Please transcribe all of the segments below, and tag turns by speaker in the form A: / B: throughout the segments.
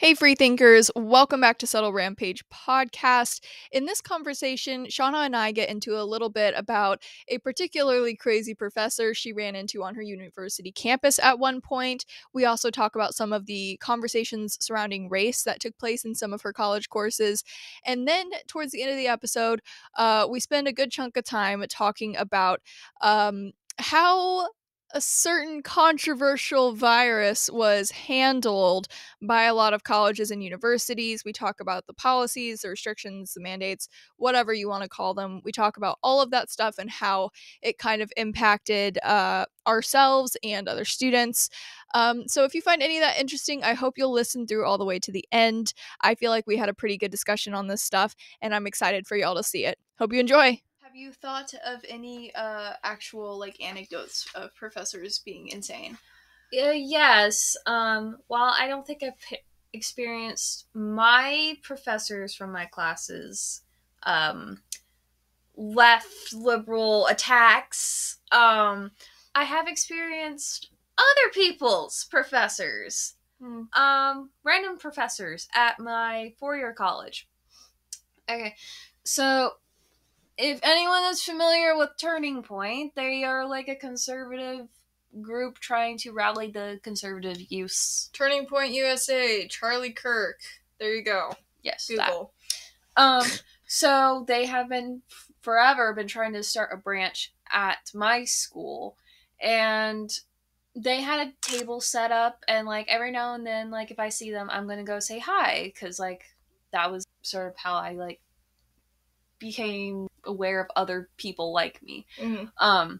A: Hey, free thinkers, welcome back to Subtle Rampage podcast. In this conversation, Shauna and I get into a little bit about a particularly crazy professor she ran into on her university campus at one point. We also talk about some of the conversations surrounding race that took place in some of her college courses. And then towards the end of the episode, we spend a good chunk of time talking about how a certain controversial virus was handled by a lot of colleges and universities. We talk about the policies, the restrictions, the mandates, whatever you want to call them. We talk about all of that stuff and how it kind of impacted ourselves and other students. So if you find any of that interesting, I hope you'll listen through all the way to the end. I feel like we had a pretty good discussion on this stuff, and I'm excited for y'all to see it. Hope you enjoy. Have you thought of any actual anecdotes of professors being insane?
B: Yes. While I don't think I've experienced my professors from my classes left liberal attacks, I have experienced other people's professors. Random professors at my four-year college. Okay, so if anyone is familiar with Turning Point, they are like a conservative group trying to rally the conservative youth.
A: Turning Point USA, Charlie Kirk. There you go.
B: Yes,
A: Google.
B: So they have forever been trying to start a branch at my school, and they had a table set up, and every now and then, if I see them, I'm gonna go say hi, because that was sort of how I became aware of other people like me.
A: Mm-hmm.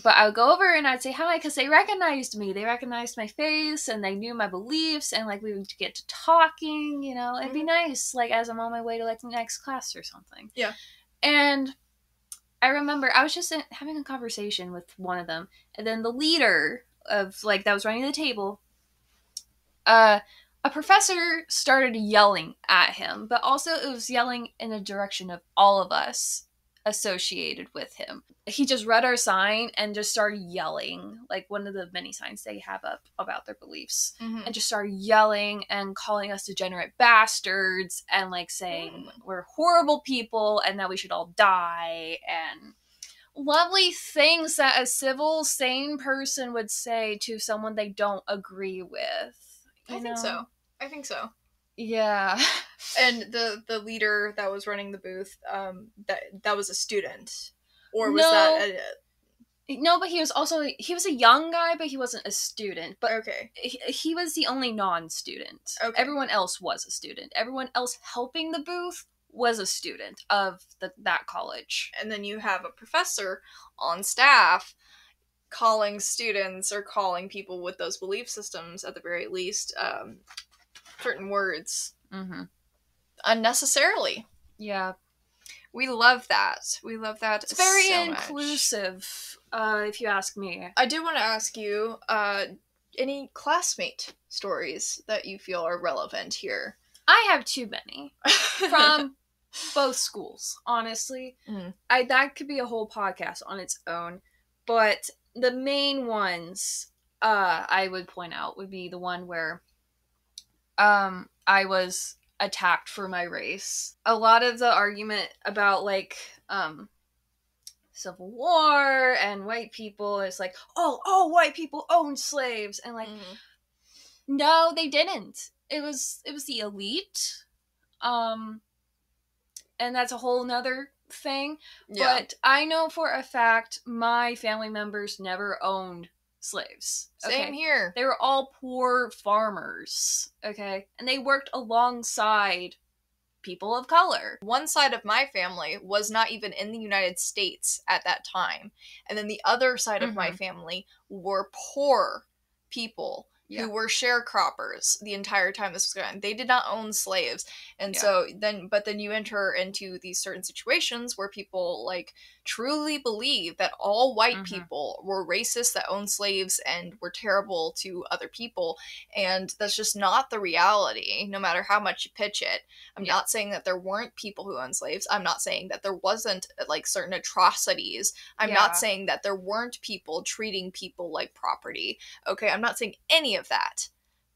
B: But I would go over and I'd say hi because they recognized me. They recognized my face and they knew my beliefs, and we would get to talking, it'd be nice, as I'm on my way to the next class or something.
A: Yeah. And
B: I remember I was just having a conversation with one of them, and then the leader of that was running the table, a professor started yelling at him, but also it was yelling in the direction of all of us associated with him. He just read our sign and just started yelling, one of the many signs they have up about their beliefs, and just started yelling and calling us degenerate bastards and saying we're horrible people and that we should all die, and lovely things that a civil, sane person would say to someone they don't agree with.
A: I think so.
B: Yeah.
A: And the leader that was running the booth, that was a student, or was
B: No, but he was a young guy, but he wasn't a student. But
A: okay,
B: he was the only non-student.
A: Okay.
B: Everyone else was a student. Everyone else helping the booth was a student of that college.
A: And then you have a professor on staff calling students or calling people with those belief systems, at the very least, certain words. Unnecessarily.
B: Yeah.
A: We love that. We love that.
B: It's very
A: so
B: inclusive, if you ask me.
A: I do want to ask you, any classmate stories that you feel are relevant here?
B: I have too many. From both schools, honestly. That could be a whole podcast on its own. But the main ones I would point out would be the one where I was attacked for my race. A lot of the argument about Civil War and white people is all white people owned slaves, and no, they didn't. It was the elite, and that's a whole nother thing. Yeah. But I know for a fact my family members never owned slaves. Okay?
A: Same here.
B: They were all poor farmers, okay? And they worked alongside people of color.
A: One side of my family was not even in the United States at that time. And then the other side of my family were poor people who were sharecroppers the entire time this was going on. They did not own slaves. And so then you enter into these certain situations where people truly believe that all white people were racist, that owned slaves and were terrible to other people. And that's just not the reality, no matter how much you pitch it. I'm not saying that there weren't people who owned slaves. I'm not saying that there wasn't certain atrocities. I'm not saying that there weren't people treating people like property. Okay, I'm not saying any of that.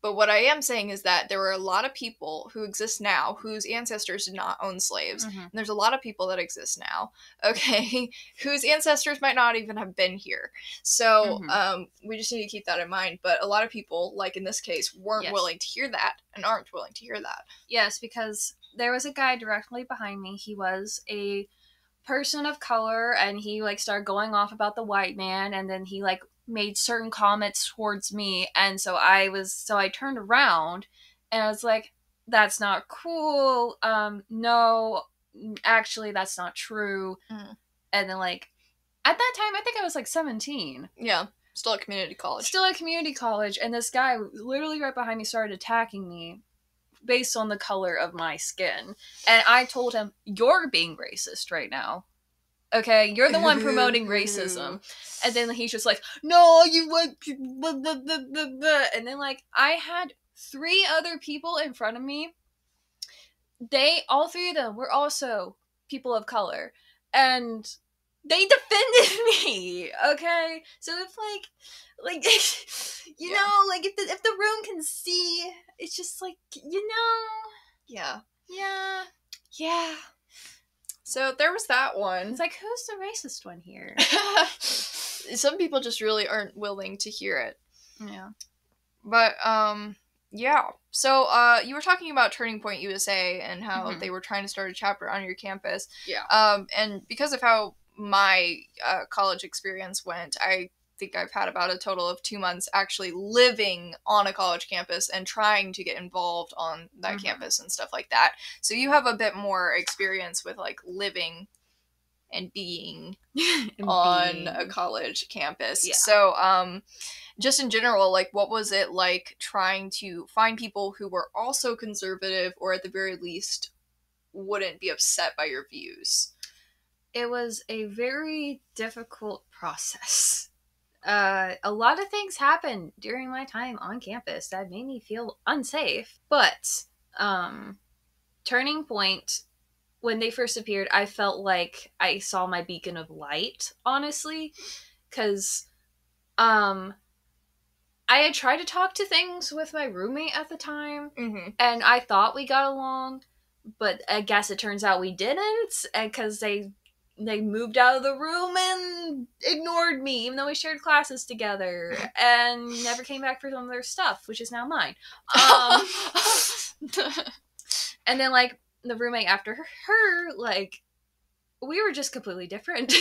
A: But what I am saying is that there were a lot of people who exist now whose ancestors did not own slaves. And there's a lot of people that exist now, okay, whose ancestors might not even have been here. So we just need to keep that in mind. But a lot of people, like in this case, weren't willing to hear that and aren't willing to hear that.
B: Yes, because there was a guy directly behind me. He was a person of color, and he like started going off about the white man, and then he like made certain comments towards me, and so I turned around and I was like, that's not cool, no, actually that's not true. And then like at that time I think I was like 17.
A: Yeah, still at community college,
B: and this guy literally right behind me started attacking me based on the color of my skin. And I told him, you're being racist right now. Okay, you're the one promoting racism. And then he's just like, no, you would. And then like I had 3 other people in front of me. All 3 of them were also people of color. And they defended me. Okay? So if like you know, like if the room can see, it's just like, you know. Yeah.
A: So there was that one.
B: It's like, who's the racist one here?
A: Some people just really aren't willing to hear it.
B: Yeah.
A: But yeah. So you were talking about Turning Point USA and how they were trying to start a chapter on your campus.
B: Yeah.
A: And because of how my college experience went, I think I've had about a total of 2 months actually living on a college campus and trying to get involved on that campus and stuff like that. So you have a bit more experience with like living and being on a college campus.
B: Yeah.
A: So just in general, like what was it like trying to find people who were also conservative, or at the very least wouldn't be upset by your views?
B: It was a very difficult process. A lot of things happened during my time on campus that made me feel unsafe. But Turning Point, when they first appeared, I felt like I saw my beacon of light, honestly. Because I had tried to talk to things with my roommate at the time, and I thought we got along, but I guess it turns out we didn't, and because they moved out of the room and ignored me, even though we shared classes together, and never came back for some of their stuff, which is now mine. And then, like, the roommate after her, like, we were just completely different.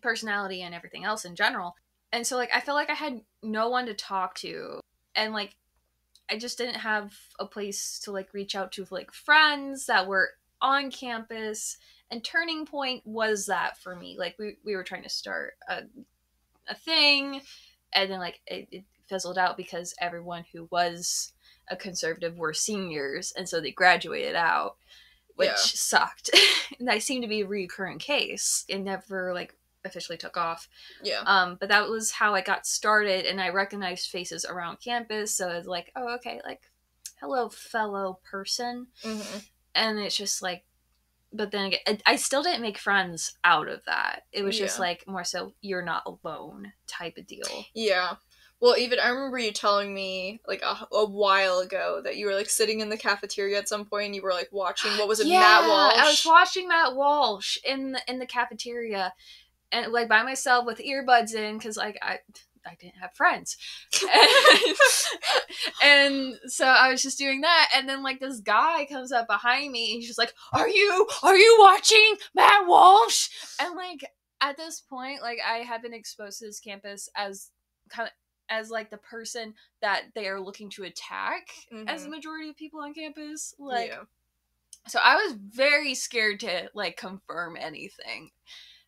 B: Personality and everything else in general. And so, like, I felt like I had no one to talk to. And, like, I just didn't have a place to, like, reach out to, like, friends that were on campus, and Turning Point was that for me. Like, we were trying to start a thing, and then like it fizzled out because everyone who was a conservative were seniors, and so they graduated out, which sucked. And that seemed to be a recurring case. It never like officially took off. But that was how I got started, and I recognized faces around campus, so it's like, oh, okay, like, hello, fellow person. And it's just like, but then again, I still didn't make friends out of that. It was just like more so you're not alone type of deal.
A: Yeah. Well, even I remember you telling me like a while ago that you were like sitting in the cafeteria at some point and you were like watching, what was it, Matt Walsh?
B: I was watching Matt Walsh in the cafeteria, and like by myself with earbuds in, because like I didn't have friends. And so I was just doing that, and then like this guy comes up behind me and he's just like, are you watching Matt Walsh? And like at this point, like I had been exposed to this campus as kind of as like the person that they are looking to attack as the majority of people on campus. Like so I was very scared to like confirm anything.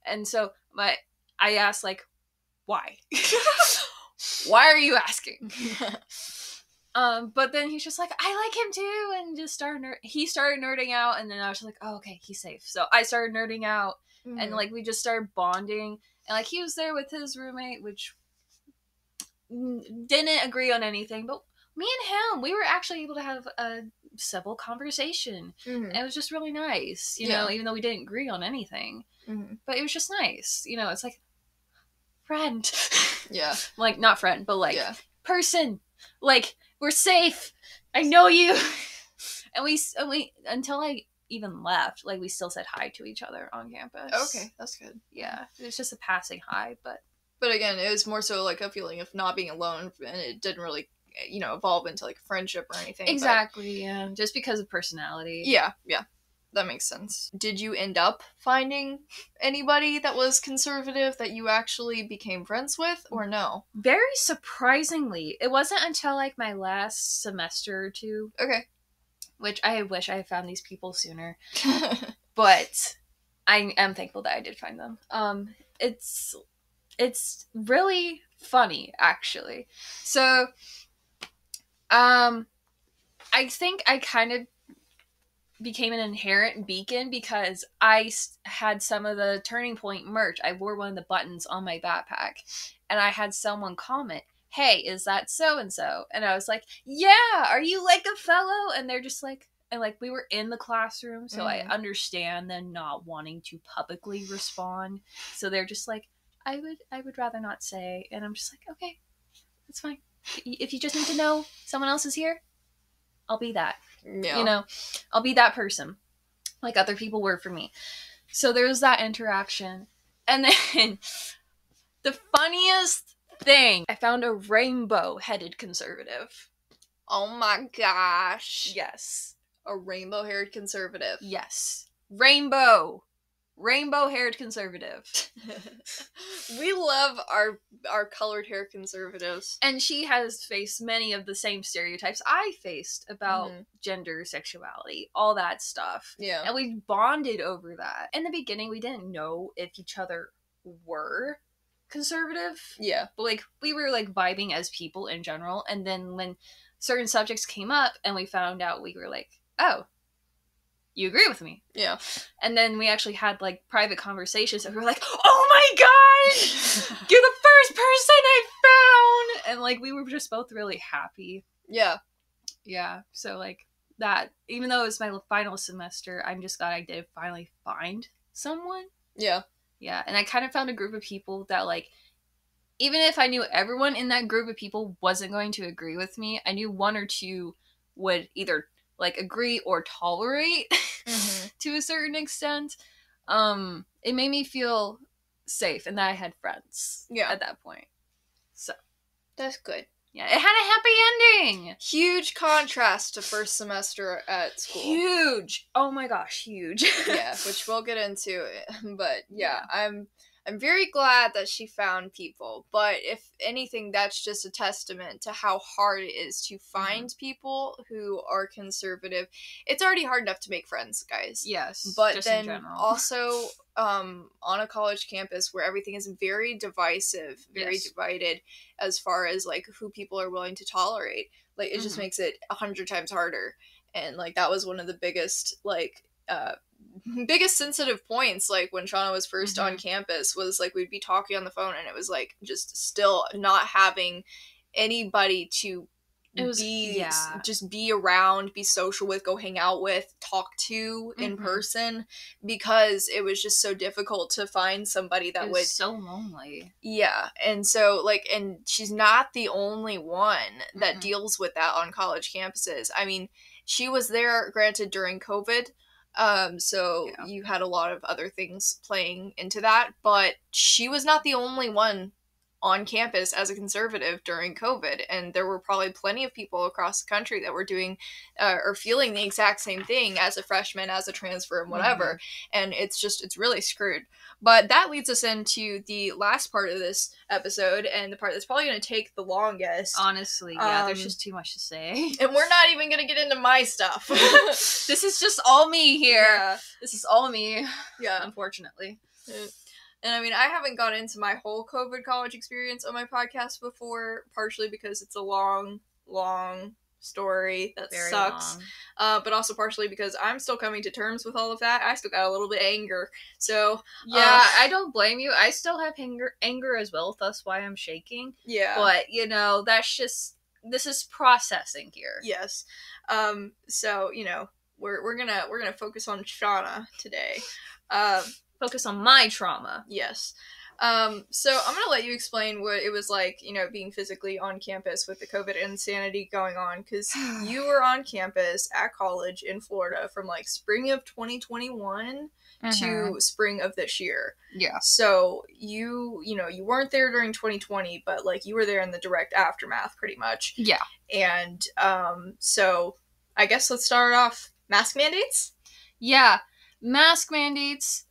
B: And so I asked like, why? Why are you asking? But then he's just like, I like him too, and just he started nerding out, and then I was just like, oh, okay, he's safe. So I started nerding out, and like we just started bonding, and like he was there with his roommate, which didn't agree on anything, but me and him, we were actually able to have a civil conversation. And it was just really nice, you know, even though we didn't agree on anything. But it was just nice, you know. It's like friend. Like not friend, but like person. Like, we're safe. I know you. and we until I even left, like, we still said hi to each other on campus.
A: Okay, that's good.
B: Yeah, it was just a passing hi, but
A: again, it was more so like a feeling of not being alone, and it didn't really, evolve into like friendship or anything.
B: Exactly, yeah. Just because of personality.
A: Yeah, that makes sense. Did you end up finding anybody that was conservative that you actually became friends with, or no?
B: Very surprisingly, it wasn't until like my last semester or two.
A: Okay.
B: Which I wish I had found these people sooner. But I am thankful that I did find them. It's really funny, actually. So, I think I kind of became an inherent beacon because I had some of the Turning Point merch. I wore one of the buttons on my backpack, and I had someone comment, "Hey, is that so and so?" And I was like, "Yeah, are you like a fellow?" And they're just like, and like we were in the classroom, so I understand them not wanting to publicly respond. So they're just like, I would rather not say. And I'm just like, okay, that's fine. If you just need to know someone else is here, I'll be that.
A: Yeah.
B: I'll be that person, like other people were for me. So there was that interaction. And then the funniest thing, I found a rainbow-headed conservative.
A: Oh my gosh.
B: Yes.
A: A rainbow-haired conservative.
B: Yes. Rainbow-haired conservative.
A: We love our colored hair conservatives.
B: And she has faced many of the same stereotypes I faced about gender, sexuality, all that stuff.
A: Yeah.
B: And we bonded over that. In the beginning, we didn't know if each other were conservative.
A: Yeah.
B: But like we were like vibing as people in general. And then when certain subjects came up and we found out, we were like, oh, you agree with me.
A: Yeah.
B: And then we actually had like private conversations and we were like, oh my god, you're the first person I found. And like we were just both really happy.
A: Yeah.
B: Yeah. So like that, even though it was my final semester, I'm just glad I did finally find someone.
A: Yeah.
B: Yeah. And I kind of found a group of people that like, even if I knew everyone in that group of people wasn't going to agree with me, I knew one or two would either like agree or tolerate to a certain extent. It made me feel safe and that I had friends at that point. So
A: that's good.
B: Yeah, it had a happy ending.
A: Huge contrast to first semester at school.
B: Huge. Oh my gosh, huge.
A: Yeah, which we'll get into. But yeah, I'm very glad that she found people, but if anything, that's just a testament to how hard it is to find people who are conservative. It's already hard enough to make friends, guys.
B: Yes,
A: but then also on a college campus where everything is very divisive, very divided as far as like who people are willing to tolerate. Like it just makes it 100 times harder. And like that was one of the biggest biggest sensitive points, like when Shauna was first on campus, was like we'd be talking on the phone and it was like just still not having anybody to just be around, be social with, go hang out with, talk to in person, because it was just so difficult to find somebody that would
B: so lonely.
A: Yeah. And so like, and she's not the only one that deals with that on college campuses. I mean, she was there, granted, during COVID. So you had a lot of other things playing into that, but she was not the only one on campus as a conservative during COVID, and there were probably plenty of people across the country that were doing or feeling the exact same thing as a freshman, as a transfer, and whatever. And it's really screwed. But that leads us into the last part of this episode, and the part that's probably going to take the longest.
B: Honestly, yeah, there's just too much to say.
A: And we're not even going to get into my stuff.
B: This is just all me here. Yeah. This is all me.
A: Yeah.
B: Unfortunately.
A: And I mean, I haven't gone into my whole COVID college experience on my podcast before, partially because it's a long story that
B: Very
A: sucks. But also partially because I'm still coming to terms with all of that. I still got a little bit of anger. So,
B: yeah, I don't blame you. I still have anger as well. That's why I'm shaking.
A: Yeah.
B: But, that's just, this is processing here.
A: Yes. So, we're gonna focus on Shauna today.
B: Focus on my trauma.
A: Yes. So I'm gonna let you explain what it was like, being physically on campus with the COVID insanity going on, because you were on campus at college in Florida from like spring of 2021 to spring of this year.
B: Yeah.
A: So you weren't there during 2020, but like you were there in the direct aftermath, pretty much.
B: Yeah.
A: And so I guess let's start off mask mandates.
B: Yeah, mask mandates,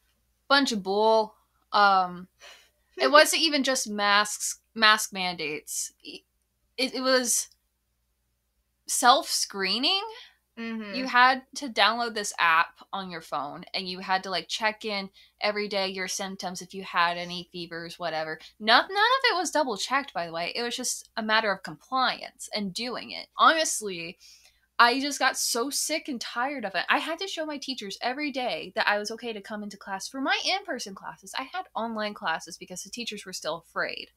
B: bunch of bull. It wasn't even just mask mandates. It was self-screening.
A: Mm-hmm.
B: You had to download this app on your phone, and you had to like check in every day your symptoms, if you had any fevers, whatever. None of it was double checked, by the way. It was just a matter of compliance and doing it. Honestly, I just got so sick and tired of it. I had to show my teachers every day that I was okay to come into class. For my in-person classes, I had online classes because the teachers were still afraid.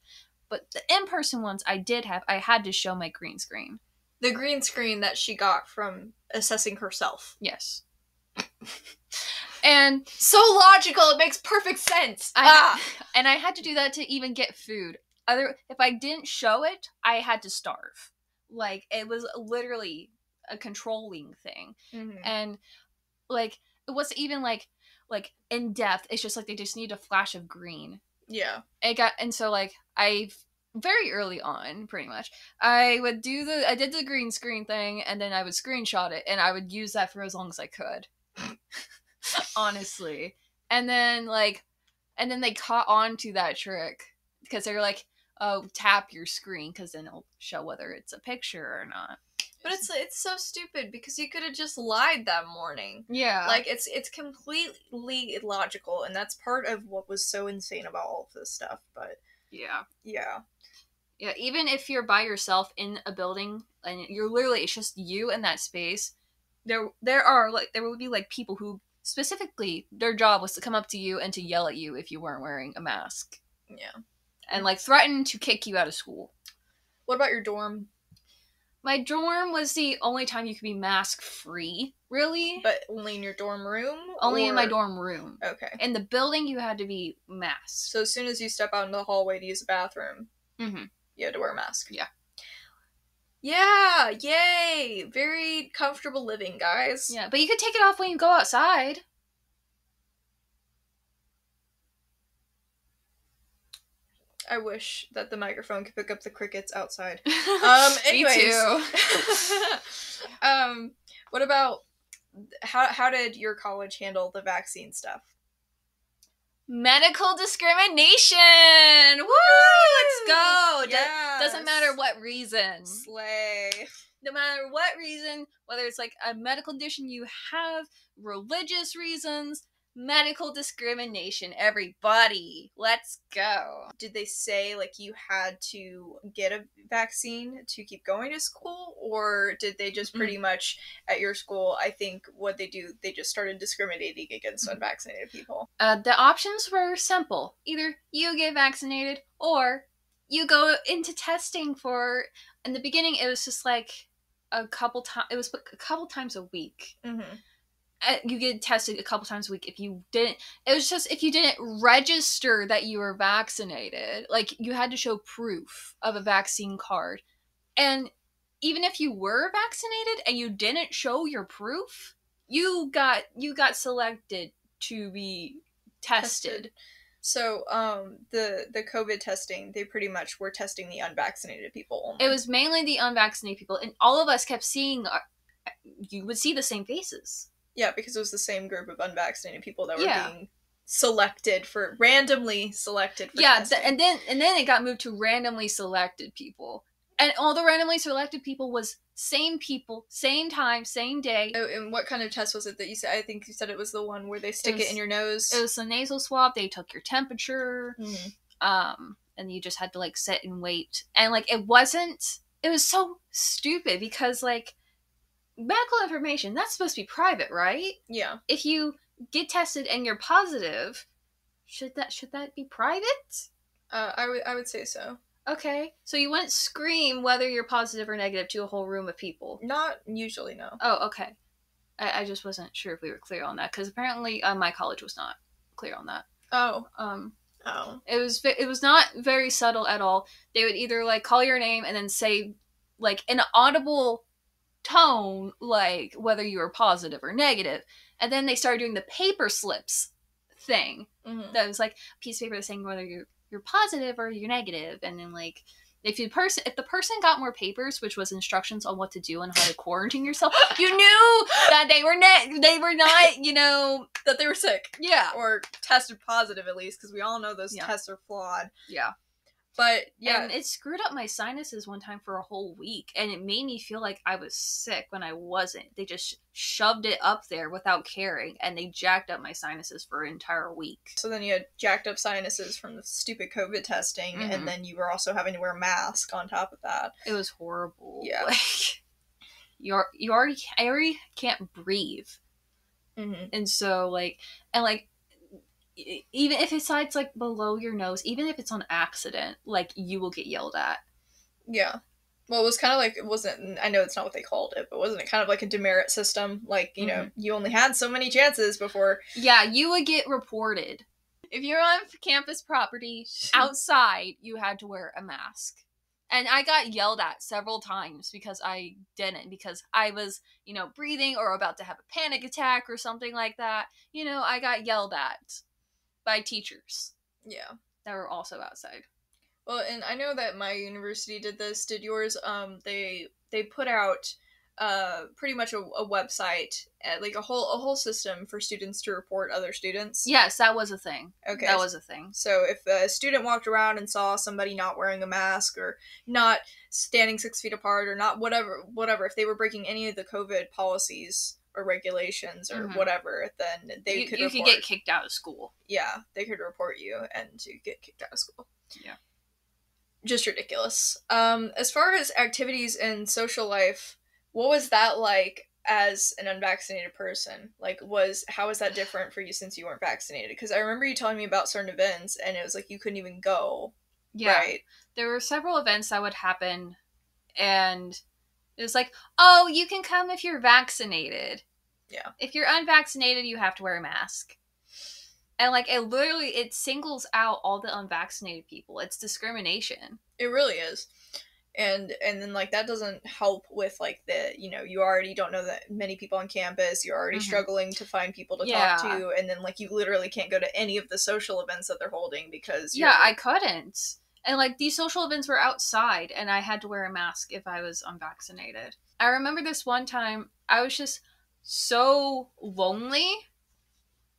B: But the in-person ones I had to show my green screen.
A: The green screen that she got from assessing herself.
B: Yes. And
A: so logical, it makes perfect sense.
B: And I had to do that to even get food. If I didn't show it, I had to starve. Like, it was literally a controlling thing.
A: Mm-hmm.
B: And like, it wasn't even like in depth. It's just like they just need a flash of green.
A: Yeah.
B: So like I very early on, pretty much, I did the green screen thing, and then I would screenshot it, and I would use that for as long as I could. Honestly. And then they caught on to that trick, because they were like, oh, tap your screen, because then it'll show whether it's a picture or not.
A: But it's so stupid, because you could have just lied that morning.
B: Yeah.
A: Like, it's completely illogical, and that's part of what was so insane about all of this stuff, but...
B: Yeah.
A: Yeah.
B: Yeah, even if you're by yourself in a building, and it's just you in that space, there would be like people who specifically their job was to come up to you and to yell at you if you weren't wearing a mask.
A: Yeah.
B: And like threaten to kick you out of school.
A: What about your dorm?
B: My dorm was the only time you could be mask free, really.
A: But only in your dorm room?
B: Only in my dorm room.
A: Okay.
B: In the building, you had to be masked.
A: So as soon as you step out into the hallway to use the bathroom, you had to wear a mask.
B: Yeah.
A: Yeah, yay! Very comfortable living, guys.
B: Yeah, but you could take it off when you go outside.
A: I wish that the microphone could pick up the crickets outside.
B: Anyways. Me too.
A: What about, how did your college handle the vaccine stuff?
B: Medical discrimination! Woo! Let's go! Yes. Doesn't matter what reason.
A: Slay.
B: No matter what reason, whether it's like a medical condition you have, religious reasons, medical discrimination, everybody. Let's go.
A: Did they say like you had to get a vaccine to keep going to school, or did they just pretty much at your school, I think what they do, they just started discriminating against unvaccinated people?
B: The options were simple. Either you get vaccinated or you go into testing for, in the beginning it was just like a couple times a week. You get tested a couple times a week. If you didn't register that you were vaccinated, like you had to show proof of a vaccine card. And even if you were vaccinated and you didn't show your proof, you got selected to be tested.
A: So, the COVID testing, they pretty much were testing the unvaccinated people only.
B: It was mainly the unvaccinated people, and all of us kept seeing, you would see the same faces.
A: Yeah, because it was the same group of unvaccinated people that were being randomly selected for testing.
B: And then it got moved to randomly selected people. And all the randomly selected people was same people, same time, same day.
A: Oh, and what kind of test was it that you said? I think you said it was the one where they stick it in your nose.
B: It was the nasal swab. They took your temperature. And you just had to like sit and wait. And like it was so stupid, because like medical information, that's supposed to be private, right?
A: Yeah.
B: If you get tested and you're positive, should that be private?
A: I would say so.
B: Okay. So you wouldn't scream whether you're positive or negative to a whole room of people?
A: Not usually, no.
B: Oh, okay. I just wasn't sure if we were clear on that, because apparently my college was not clear on that.
A: Oh. Oh.
B: It was not very subtle at all. They would either like call your name and then say like an audible tone, like whether you were positive or negative, and then they started doing the paper slips thing.
A: Mm-hmm.
B: That was like a piece of paper saying whether you're positive or you're negative, and then like if the person got more papers, which was instructions on what to do and how to quarantine yourself, you knew that they were not, you know,
A: that they were sick.
B: Yeah.
A: Or tested positive, at least, because we all know those
B: Yeah.
A: tests are flawed.
B: Yeah.
A: But, yeah.
B: And it screwed up my sinuses one time for a whole week, and it made me feel like I was sick when I wasn't. They just shoved it up there without caring, and they jacked up my sinuses for an entire week.
A: So then you had jacked up sinuses from the stupid COVID testing, and then you were also having to wear a mask on top of that.
B: It was horrible.
A: Yeah.
B: Like, I already can't breathe.
A: Mm-hmm.
B: And so, like, even if it's like below your nose, even if it's on accident, like, you will get yelled at.
A: Yeah. Well, it was kind of like, it wasn't, I know it's not what they called it, but wasn't it kind of like a demerit system? Like, you know, you only had so many chances before.
B: Yeah, you would get reported. If you're on campus property, outside, you had to wear a mask. And I got yelled at several times because I didn't, because I was, you know, breathing or about to have a panic attack or something like that. You know, I got yelled at by teachers.
A: Yeah.
B: That were also outside.
A: Well, and I know that my university did this. Did yours? They put out pretty much a website, like a whole system for students to report other students.
B: Yes, that was a thing.
A: Okay.
B: That was a thing.
A: So if a student walked around and saw somebody not wearing a mask or not standing 6 feet apart or not whatever, if they were breaking any of the COVID policies or regulations or whatever, then
B: you could get kicked out of school.
A: Yeah, they could report you and you get kicked out of school.
B: Yeah.
A: Just ridiculous. As far as activities and social life, what was that like as an unvaccinated person? Like, how was that different for you since you weren't vaccinated? Because I remember you telling me about certain events, and it was like you couldn't even go.
B: Yeah.
A: Right?
B: There were several events that would happen, and it was like, oh, you can come if you're vaccinated.
A: Yeah.
B: If you're unvaccinated, you have to wear a mask. And, like, it singles out all the unvaccinated people. It's discrimination.
A: It really is. And then, like, that doesn't help with, like, you already don't know that many people on campus. You're already struggling to find people to talk to. And then, like, you literally can't go to any of the social events that they're holding because
B: I couldn't. And, like, these social events were outside, and I had to wear a mask if I was unvaccinated. I remember this one time, I was just so lonely.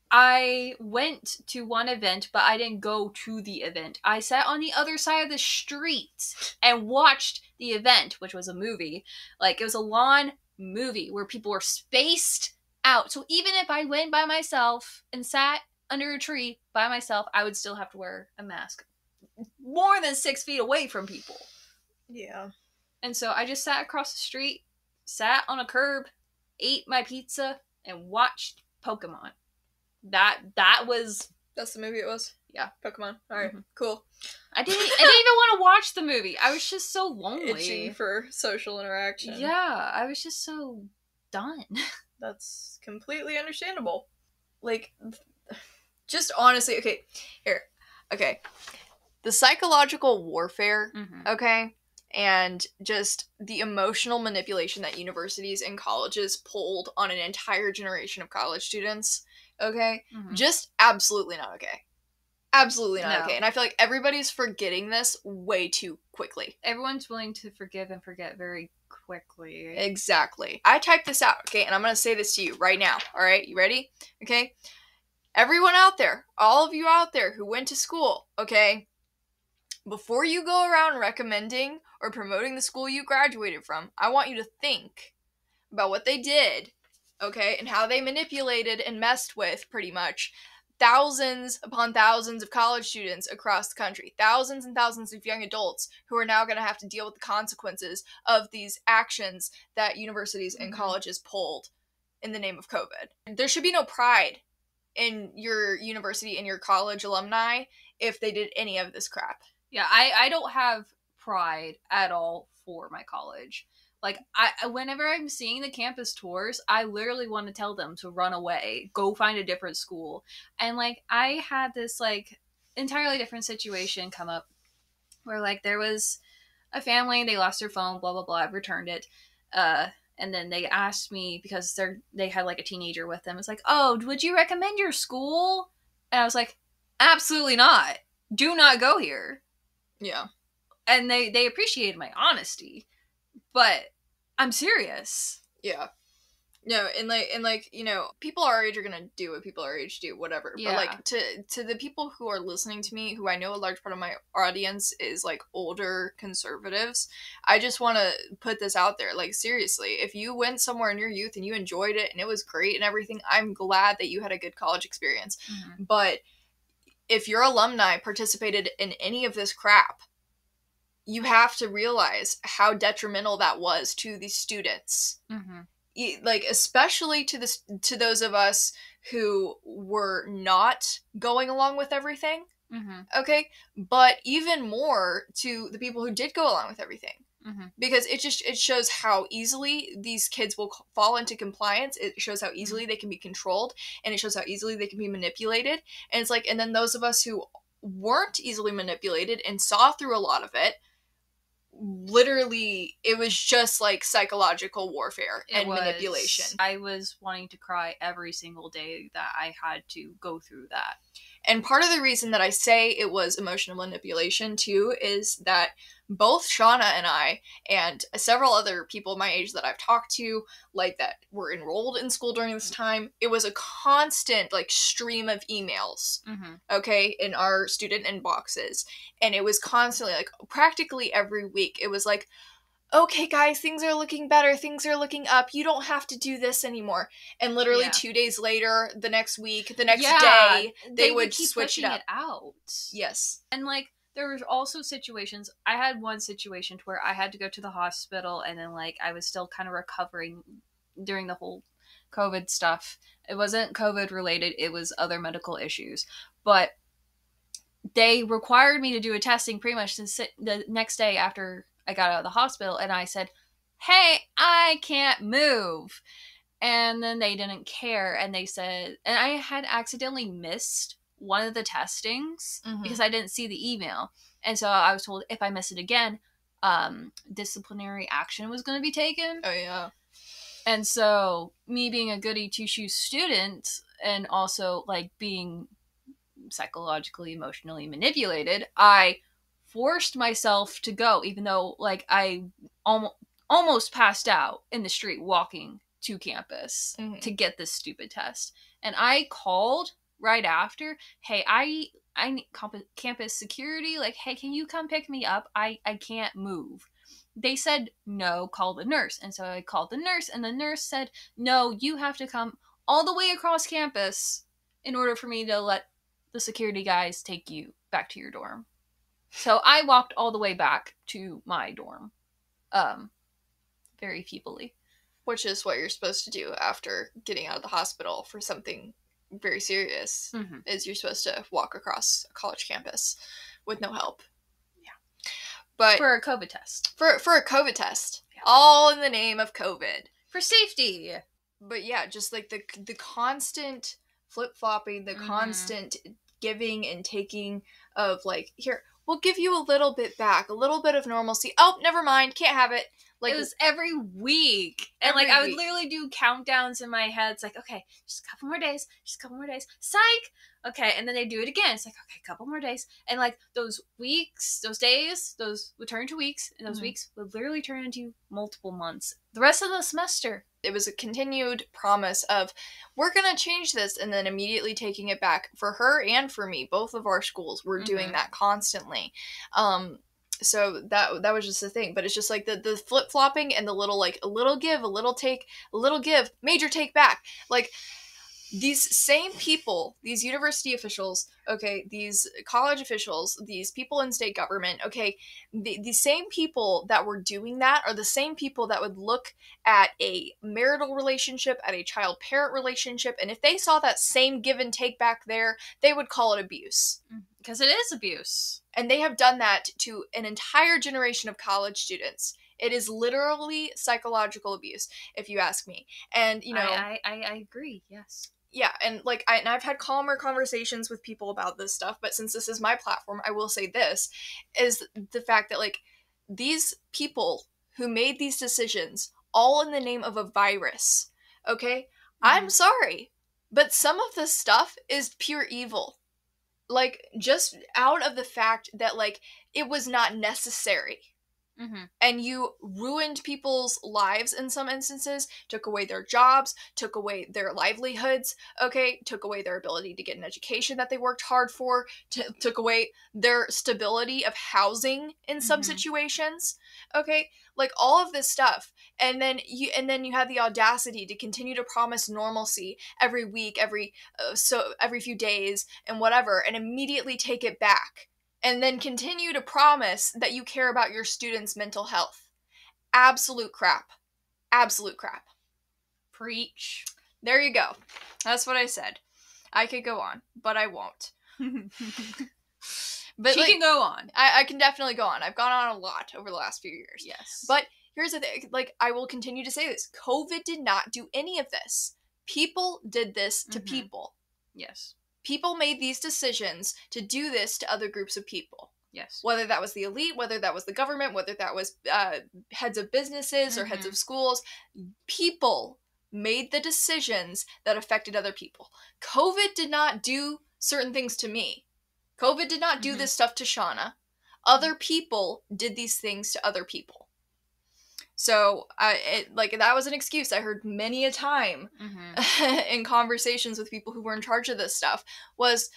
B: I went to one event, but I didn't go to the event. I sat on the other side of the street and watched the event, which was a movie. Like, it was a lawn movie where people were spaced out. So even if I went by myself and sat under a tree by myself, I would still have to wear a mask. More than 6 feet away from people.
A: Yeah.
B: And so I just sat across the street, sat on a curb, ate my pizza, and watched Pokemon.
A: That's the movie it was?
B: Yeah.
A: Pokemon. Alright, cool.
B: I didn't even want to watch the movie. I was just so lonely.
A: Itching for social interaction.
B: Yeah, I was just so done.
A: That's completely understandable. Like, just honestly, okay, here. Okay. The psychological warfare, okay, and just the emotional manipulation that universities and colleges pulled on an entire generation of college students, okay, just absolutely not okay. Absolutely not okay. And I feel like everybody's forgetting this way too quickly.
B: Everyone's willing to forgive and forget very quickly.
A: Exactly. I typed this out, okay, and I'm going to say this to you right now, alright? You ready? Okay? Everyone out there, all of you out there who went to school, okay, before you go around recommending or promoting the school you graduated from, I want you to think about what they did, okay, and how they manipulated and messed with, pretty much, thousands upon thousands of college students across the country. Thousands and thousands of young adults who are now going to have to deal with the consequences of these actions that universities and colleges pulled in the name of COVID. There should be no pride in your university and your college alumni if they did any of this crap.
B: Yeah, I don't have pride at all for my college. Like, whenever I'm seeing the campus tours, I literally want to tell them to run away, go find a different school. And, like, I had this, like, entirely different situation come up where like there was a family, they lost their phone, blah blah blah. I've returned it, and then they asked me because they had like a teenager with them. It's like, oh, would you recommend your school? And I was like, absolutely not. Do not go here.
A: Yeah.
B: And they appreciated my honesty, but I'm serious.
A: Yeah. No, and like you know, people our age are gonna do what people our age do, whatever.
B: Yeah.
A: But like to the people who are listening to me, who I know a large part of my audience is like older conservatives, I just want to put this out there. Like seriously, if you went somewhere in your youth and you enjoyed it and it was great and everything, I'm glad that you had a good college experience.
B: Mm-hmm.
A: But if your alumni participated in any of this crap, you have to realize how detrimental that was to the students.
B: Mm-hmm.
A: Like especially to those of us who were not going along with everything,
B: Mm-hmm.
A: okay, but even more to the people who did go along with everything,
B: mm-hmm.
A: because it shows how easily these kids will fall into compliance. It shows how easily they can be controlled, and it shows how easily they can be manipulated. And it's like, and then those of us who weren't easily manipulated and saw through a lot of it, literally it was just like psychological warfare and manipulation.
B: I was wanting to cry every single day that I had to go through that.
A: And part of the reason that I say it was emotional manipulation too is that both Shauna and I and several other people my age that I've talked to, like that were enrolled in school during this time, it was a constant like stream of emails, okay, in our student inboxes. And it was constantly like practically every week it was like, okay guys, things are looking better, things are looking up, you don't have to do this anymore. And literally 2 days later, the next week, the next day, they would keep switch it
B: out.
A: Yes.
B: And like there were also situations, I had one situation where I had to go to the hospital, and then like I was still kind of recovering during the whole COVID stuff. It wasn't COVID related, it was other medical issues, but they required me to do a testing pretty much the next day after I got out of the hospital, and I said, hey, I can't move. And then they didn't care, and they said, and I had accidentally missed one of the testings because I didn't see the email. And so I was told if I miss it again, disciplinary action was going to be taken.
A: Oh, yeah.
B: And so me being a goody two-shoes student and also like being psychologically, emotionally manipulated, I forced myself to go, even though like I almost passed out in the street walking to campus to get this stupid test. And I called right after, hey, I need campus security, like, hey, can you come pick me up? I can't move. They said, no, call the nurse. And so I called the nurse, and the nurse said, no, you have to come all the way across campus in order for me to let the security guys take you back to your dorm. So I walked all the way back to my dorm, very feebly.
A: Which is what you're supposed to do after getting out of the hospital for something very serious, is you're supposed to walk across a college campus with no help.
B: Yeah.
A: But
B: for a COVID test.
A: For a COVID test. Yeah. All in the name of COVID.
B: For safety.
A: But yeah, just like the constant flip-flopping, the constant giving and taking of like, here, we'll give you a little bit back, a little bit of normalcy. Oh, never mind, can't have it. Like,
B: it was every week. And like I would literally do countdowns in my head. It's like, okay, just a couple more days, psych. Okay, and then they do it again. It's like, okay, a couple more days. And like those weeks, those days, those would turn into weeks, and those weeks would literally turn into multiple months. The rest of the semester.
A: It was a continued promise of, we're going to change this, and then immediately taking it back. For her and for me, both of our schools were doing that constantly. So that was just the thing. But it's just like the flip-flopping and the little, like, a little give, a little take, a little give, major take back. Like, these same people, these university officials, okay, these college officials, these people in state government, okay, the same people that were doing that are the same people that would look at a marital relationship, at a child-parent relationship, and if they saw that same give and take back there, they would call it abuse.
B: Because it is abuse.
A: And they have done that to an entire generation of college students. It is literally psychological abuse, if you ask me. And, you know...
B: I agree, yes.
A: yeah, and like I've had calmer conversations with people about this stuff, but since this is my platform, I will say this is the fact that like these people who made these decisions all in the name of a virus, okay? I'm sorry, but some of this stuff is pure evil. Like just out of the fact that like it was not necessary. And you ruined people's lives in some instances, took away their jobs, took away their livelihoods, okay, took away their ability to get an education that they worked hard for, took away their stability of housing in some situations, okay, like all of this stuff. And then you had the audacity to continue to promise normalcy every week, every few days and whatever, and immediately take it back. And then continue to promise that you care about your students' mental health. Absolute crap. Absolute crap.
B: Preach.
A: There you go. That's what I said. I could go on, but I won't.
B: But she can go on.
A: I can definitely go on. I've gone on a lot over the last few years.
B: Yes.
A: But here's the thing. Like, I will continue to say this. COVID did not do any of this. People did this to people.
B: Yes.
A: People made these decisions to do this to other groups of people.
B: Yes.
A: Whether that was the elite, whether that was the government, whether that was heads of businesses or heads of schools, people made the decisions that affected other people. COVID did not do certain things to me. COVID did not do this stuff to Shauna. Other people did these things to other people. So, that was an excuse I heard many a time in conversations with people who were in charge of this stuff was,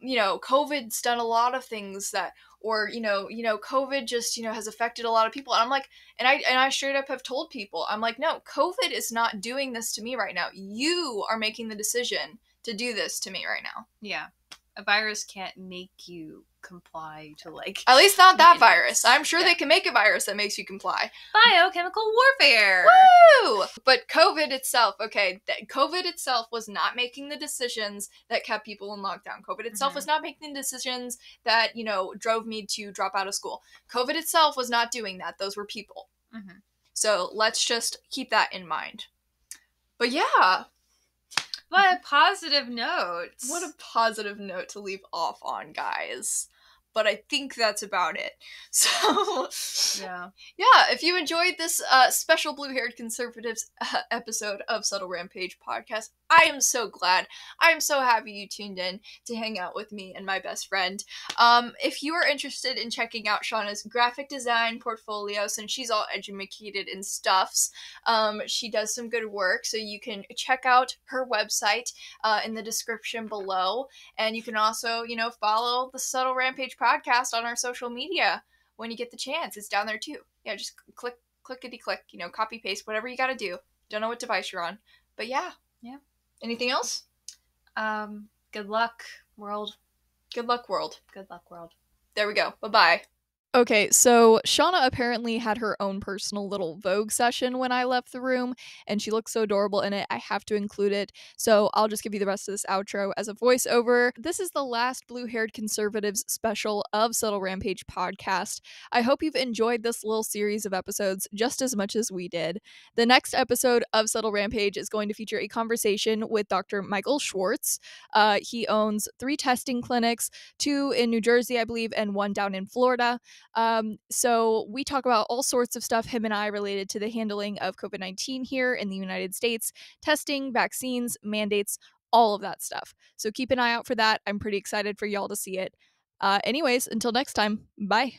A: COVID's done a lot of things that, or, COVID just, has affected a lot of people. And I'm like, and I straight up have told people, I'm like, no, COVID is not doing this to me right now. You are making the decision to do this to me right now.
B: Yeah. A virus can't make you comply to
A: at least not that virus. I'm sure they can make a virus that makes you comply.
B: Biochemical warfare.
A: Woo! But COVID itself, COVID itself was not making the decisions that kept people in lockdown. COVID itself was not making the decisions that, drove me to drop out of school. COVID itself was not doing that. Those were people. So let's just keep that in mind. But yeah.
B: What a positive note.
A: What a positive note to leave off on, guys. But I think that's about it. So, yeah, if you enjoyed this special Blue-Haired Conservatives episode of Subtle Rampage podcast, I am so glad. I am so happy you tuned in to hang out with me and my best friend. If you are interested in checking out Shauna's graphic design portfolio, since she's all educated in stuffs, she does some good work, so you can check out her website in the description below, and you can also, follow the Subtle Rampage podcast on our social media when you get the chance. It's down there too. Yeah, just clickety-click, copy paste, whatever you gotta do. Don't know what device you're on. But yeah. Anything else?
B: Good luck, world.
A: Good luck, world.
B: Good luck, world.
A: There we go. Bye-bye. Okay, so Shauna apparently had her own personal little Vogue session when I left the room, and she looks so adorable in it, I have to include it. So I'll just give you the rest of this outro as a voiceover. This is the last Blue-Haired Conservatives special of Subtle Rampage podcast. I hope you've enjoyed this little series of episodes just as much as we did. The next episode of Subtle Rampage is going to feature a conversation with Dr. Michael Schwartz. He owns 3 testing clinics, 2 in New Jersey, I believe, and 1 down in Florida. So we talk about all sorts of stuff, him and I, related to the handling of COVID-19 here in the United States, testing, vaccines, mandates, all of that stuff. So keep an eye out for that. I'm pretty excited for y'all to see it. Anyways, until next time, bye.